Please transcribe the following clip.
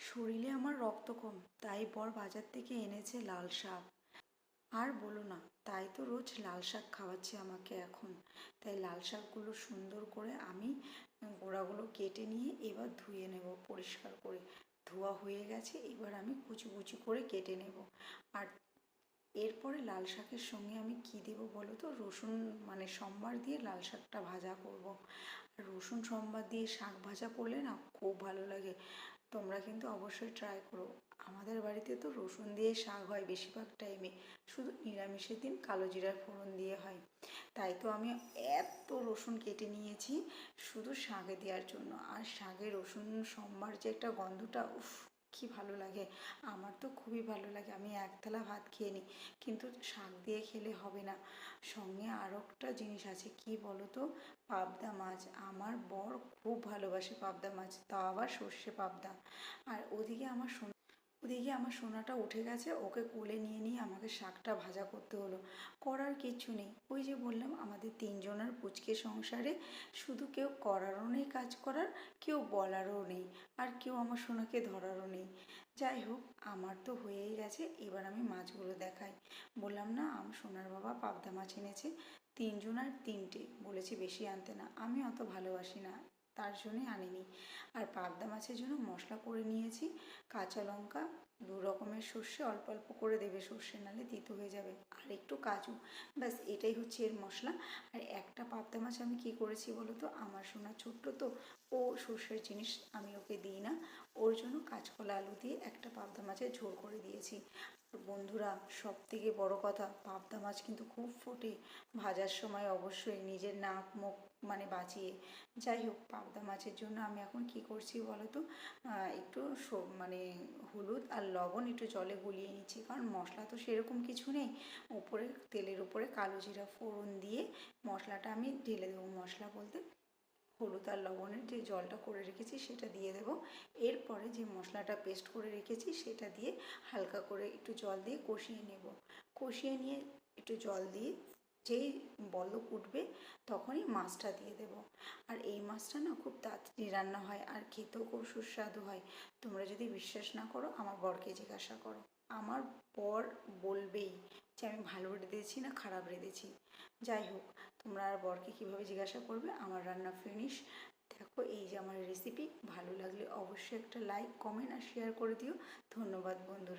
শরীরে আমার রক্ত কম, তাই বর বাজার থেকে এনেছে লাল শাক। আর বলো না, তাই তো রোজ লাল শাক খাওয়াচ্ছে আমাকে এখন। তাই লাল শাকগুলো সুন্দর করে আমি গোড়াগুলো কেটে নিয়ে এবার ধুয়ে নেব পরিষ্কার করে। ধোয়া হয়ে গেছে, এবার আমি কুচি কুচি করে কেটে নেব। আর এরপরে লাল শাকের সঙ্গে আমি কি দেবো বলো তো, রসুন মানে সম্বার দিয়ে লাল শাকটা ভাজা করব। আর রসুন সম্বার দিয়ে শাক ভাজা করলে না খুব ভালো লাগে। তোমরা কিন্তু অবশ্যই ট্রাই করো। আমাদের বাড়িতে তো রসুন দিয়ে শাক হয় বেশিরভাগ টাইমে, শুধু নিরামিষের দিন কালো জিরার ফোড়ন দিয়ে হয়। তাই তো আমি এত রসুন কেটে নিয়েছি শুধু শাকে দেওয়ার জন্য। আর শাকে রসুন সম্বার যে একটা গন্ধটা, উফ, কি ভালো লাগে। আমার তো খুবই ভালো লাগে, আমি এক থালা ভাত খেয়ে নিই। কিন্তু শাক দিয়ে খেলে হবে না, সঙ্গে আরও একটা জিনিস আছে, কি বলো তো, পাবদা মাছ। আমার বর খুব ভালোবাসে পাবদা মাছ, তাও আবার সর্ষে পাবদা। আর ওদিকে আমার সোনাটা উঠে গেছে, ওকে কোলে নিয়ে নিয়ে আমাকে শাকটা ভাজা করতে হলো। করার কিচ্ছু নেই, ওই যে বললাম আমাদের তিনজনের পুচকে সংসারে শুধু কেউ করারও নেই কাজ করার, কেউ বলারও নেই, আর কেউ আমার সোনাকে ধরারও নেই। যাই হোক, আমার তো হয়েই গেছে, এবার আমি মাছগুলো দেখাই। বললাম না আমার সোনার বাবা পাবদা মাছ এনেছে, তিনজনের তিনটে, বলেছি বেশি আনতে না, আমি অত ভালোবাসি না, তার জন্যই আনিনি। আর পাবদা মাছের জন্য মশলা করে নিয়েছি, কাঁচা লঙ্কা, দু রকমের সর্ষে, অল্প অল্প করে দেবে সর্ষে, নাহলে তিতো হয়ে যাবে, আর একটু কাজু, ব্যাস এটাই হচ্ছে এর মশলা। আর একটা পাবদা মাছ আমি কী করেছি বলো তো, আমার সোনা ছোট্ট তো, ও সর্ষের জিনিস আমি ওকে দিই না, ওর জন্য কাঁচকলা আলু দিয়ে একটা পাবদা মাছের ঝোল করে দিয়েছি। বন্ধুরা, সব থেকে বড় কথা, পাবদা মাছ কিন্তু খুব ফোটে ভাজার সময়, অবশ্যই নিজের নাক মুখ মানে বাঁচিয়ে। যাই হোক, পাবদা মাছের জন্য আমি এখন কি করছি বলো তো, একটু মানে হলুদ আর লবণ একটু জলে গুলিয়ে নিচ্ছি, কারণ মশলা তো সেরকম কিছু নেই। উপরে তেলের উপরে কালো জিরা ফোড়ন দিয়ে মশলাটা আমি ঢেলে দেবো। মশলা বলতে হলুদ আর লবণের যে জলটা করে রেখেছি সেটা দিয়ে দেবো। এরপরে যে মশলাটা পেস্ট করে রেখেছি সেটা দিয়ে হালকা করে একটু জল দিয়ে কষিয়ে নেব। কষিয়ে নিয়ে একটু জল দিয়ে যেই বলক উঠবে তখনই মাছটা দিয়ে দেব। আর এই মাছটা না খুব তাড়াতাড়ি রান্না হয় আর খেতেও খুব সুস্বাদু হয়। তোমরা যদি বিশ্বাস না করো আমার বরকে জিজ্ঞাসা করো, আমার বর বলবেই যে আমি ভালো রেঁধেছি না খারাপ রেঁধেছি। যাই হোক, তোমরা আর বরকে কীভাবে জিজ্ঞাসা করবে, আমার রান্না ফিনিশ। দেখো, এই যে আমার রেসিপি, ভালো লাগলে অবশ্যই একটা লাইক, কমেন্ট আর শেয়ার করে দিও। ধন্যবাদ বন্ধুরা।